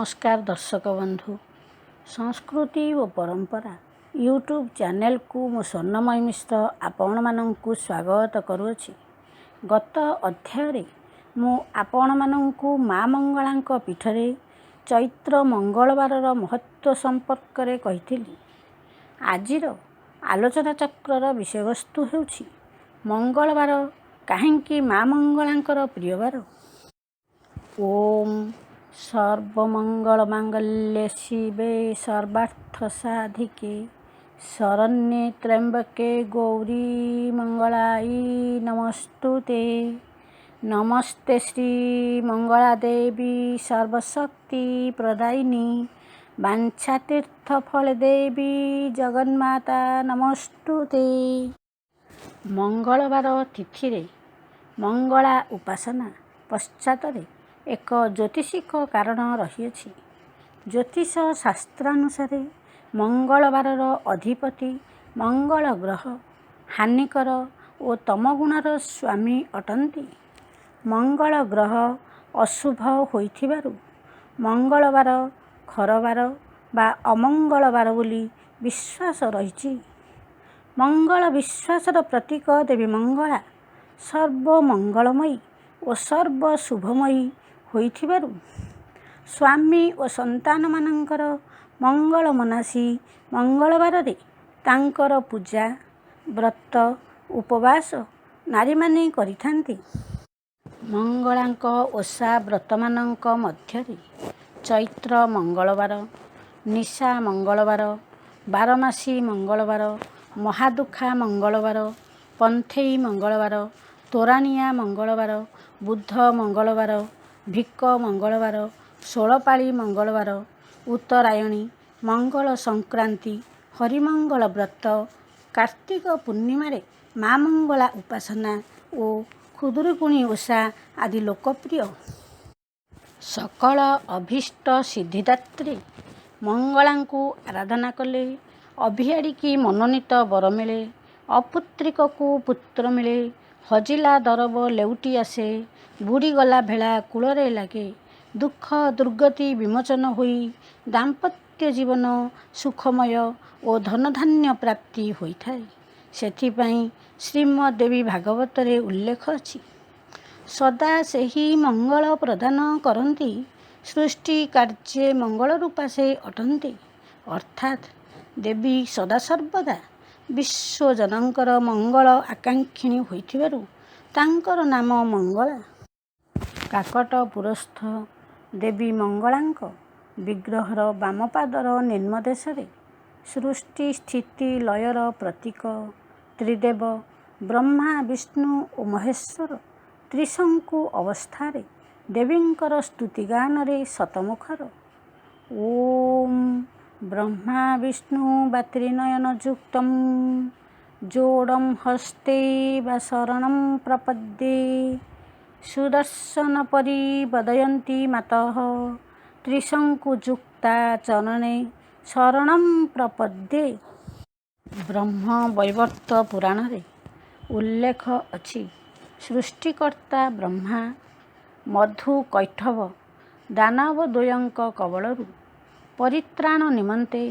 नमस्कार दर्शक बंधु संस्कृति और परंपरा यूट्यूब चैनल को मो स्वर्णमयी मिश्र आपण मानंकु स्वागत करुछि। गत अध्याय मु आपण मानंकु माँ मंगलांक पीठरे चैत्र मंगलवार महत्व संपर्क रे कहिथिली। आजिर आलोचना चक्रर विषयवस्तु हेउछि मंगलवार काहेकि माँ मंगलांकर प्रियवार। ओम सर्वमंगल मांगल्ये शिवे सर्वार्थ साधिके शरण्ये त्र्यंबके गौरी मंगलाई नमस्तुते। नमस्ते श्री मंगला देवी सर्वशक्ति प्रदायिनी वांछातीर्थ फल देवी जगन्माता नमस्तुते। मंगलवार तिथि रे मंगला उपासना पश्चात एक ज्योतिषिक कारण रही। ज्योतिष शास्त्रानुसार मंगलवार अधिपति मंगल ग्रह हानिकर और तमगुणर स्वामी अटंती। मंगल ग्रह अशुभ होइथिबारु मंगलवार खरवार बा अमंगलवार बोली विश्वास रही। मंगल विश्वासर प्रतीक देवी मंगला सर्वमंगलमयी और सर्वशुभमयी होइथिबारु स्वामी और संतान मानकर मंगल मनासी मंगलवार रे तांकर पूजा व्रत उपवास नारी माने करिथांती। मंगलांक ओषा व्रत मानंक मध्यरे चैत्र मंगलवार, निशा मंगलवार, बारमासी मंगलवार, महादुखा मंगलवार, पंथेई मंगलवार, तोरानिया मंगलवार, बुध मंगलवार, भिक मंगलवार, षोलपाली मंगलवार, उत्तरायणी मंगल संक्रांति, हरिमंगल व्रत, कार्तिक पूर्णिमा रे माँ मंगला उपासना और खुदुरुकुणी ओषा आदि लोकप्रिय। सकल अभीष्ट सिद्धिदात्री मंगलांकु आराधना कले अभियाड़ीकी मनोनीत बर मिले, अपुत्रिक को पुत्र मिले, हजिला दरब लेउटी आसे, बुड़ीगला भेला कूलरे लागे, दुख दुर्गति विमोचन होई दाम्पत्य जीवन सुखमय और धनधान्य प्राप्ति होइथाए। सेथिपाई श्रीमद्देवी भागवत रे उल्लेख अछि। सदा सेही मंगल प्रदान करती सृष्टि कार्ये मंगल रूपा से अटंती। अर्थात देवी सदा सर्वदा विश्वजनकर मंगल आकांक्षिणी होइथिबारु तांकर नाम मंगला। काकटपुरस्थ देवी मंगलांक विग्रहर वामपादर निम्नदेश सृष्टि स्थिति लयर प्रतीक त्रिदेव ब्रह्मा विष्णु और महेश्वर त्रिशंकु अवस्थारे देवींकर स्तुतिगान रे शतमुखर। ओम ब्रह्मा विष्णु वा त्रिनयन युक्तं जोड़ं हस्ते वा शरणं प्रपद्ये सुदर्शन परी वदयन्ती मातः त्रिशंकुयुक्ता चरणे शरणं प्रपद्ये। ब्रह्म वैवर्त पुराण रे उल्लेख अछि। सृष्टिकर्ता ब्रह्मा मधु कैठव दानवद्वयंक कबलरु परित्राण निमंते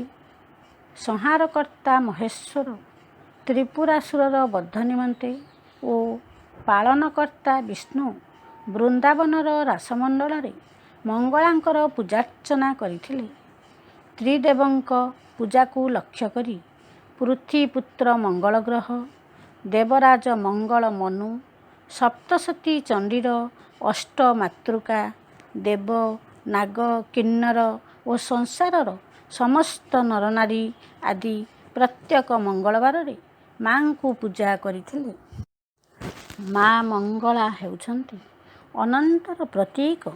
संहारकर्ता महेश्वर त्रिपुरासुरर वध निमंते और पालनकर्ता विष्णु वृंदावनर रासमंडल रे मंगलांकर पूजार्चना करिथिले। त्रिदेवंक पूजा को लक्ष्य करी पृथ्वीपुत्र मंगल ग्रह, देवराज मंगल मनु, सप्तशती चंडीर अष्टमातृका, देव नाग किन्नर और संसारर समस्त नरनारी आदि प्रत्येक मंगलवार रे मां को पूजा करिथिले। माँ मंगला हेउछंती अनंतर प्रतीक,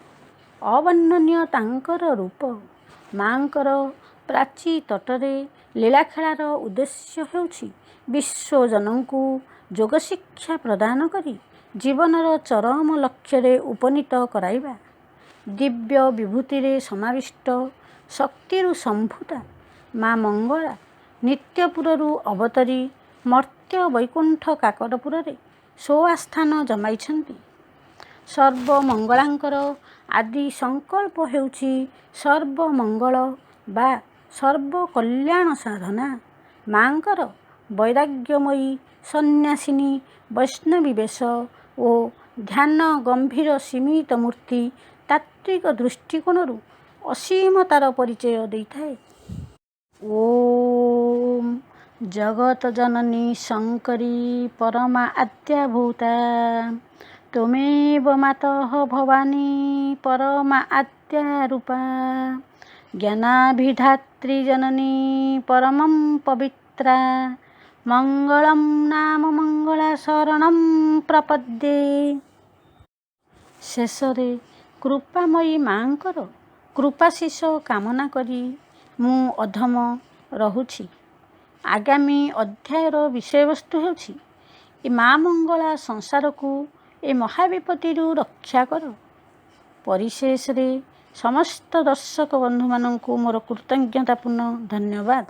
अवर्णनीय तांकर रूप। मांकर प्राची तटरे लीलाखेलार उद्देश्य हेउछि विश्वजनंकु योग शिक्षा प्रदान करी जीवनर चरम लक्ष्य रे उपनीत कराइबा। दिव्य विभूति रे समाविष्ट शक्तिरु संभूता माँ मंगला नित्यपुररु अवतरी मर्त्य वैकुंठ काकटपुर रे सोआस्थान जमाइछंती। ସର୍ବମଙ୍ଗଳାଙ୍କର ଆଦି ସଂକଳ୍ପ ହେଉଛି ସର୍ବମଙ୍ଗଳ ବା ସର୍ବକଲ୍ୟାଣ ସାଧନା। ମାଙ୍କର ବୈରାଗ୍ୟମୟୀ ସନ୍ନ୍ୟାସିନୀ ବୈଷ୍ଣବୀ ବେଶ ଓ ଧ୍ୟାନ ଗମ୍ଭୀର ସୀମିତ ମୂର୍ତ୍ତି ତାତ୍ତ୍ୱିକ ଦୃଷ୍ଟିକୋଣରୁ ଅସୀମତାର ପରିଚୟ ଦେଇଥାଏ। ଓମ୍ ଜଗତ ଜନନୀ ଶଙ୍କରୀ ପରମା ଆଦ୍ୟାଭୂତା ତ୍ୱମେବ ମାତଃ ଭବାନୀ ପରମା ଆଦ୍ୟା ରୂପା ଜ୍ଞାନାଭିଧାତ୍ରୀ ଜନନୀ ପରମଂ ପବିତ୍ରା ମଙ୍ଗଳଂ ନାମ ମଙ୍ଗଳା ଶରଣଂ ପ୍ରପଦ୍ୟେ। ଶେଷରେ କୃପାମୟୀ ମାଙ୍କର କୃପାଶିଷ କାମନା କରି ମୁଁ ଅଧମ ରହୁଛି। ଆଗାମୀ ଅଧ୍ୟାୟର ବିଷୟବସ୍ତୁ ହେଉଛି ଏ ମା ମଙ୍ଗଳା ସଂସାରକୁ ଏ ମହାବିପତ୍ତିରୁ ରକ୍ଷା କର। ପରିଶେଷରେ ସମସ୍ତ ଦର୍ଶକ ବନ୍ଧୁମାନଙ୍କୁ ମୋର କୃତଜ୍ଞତାପୂର୍ଣ୍ଣ ଧନ୍ୟବାଦ।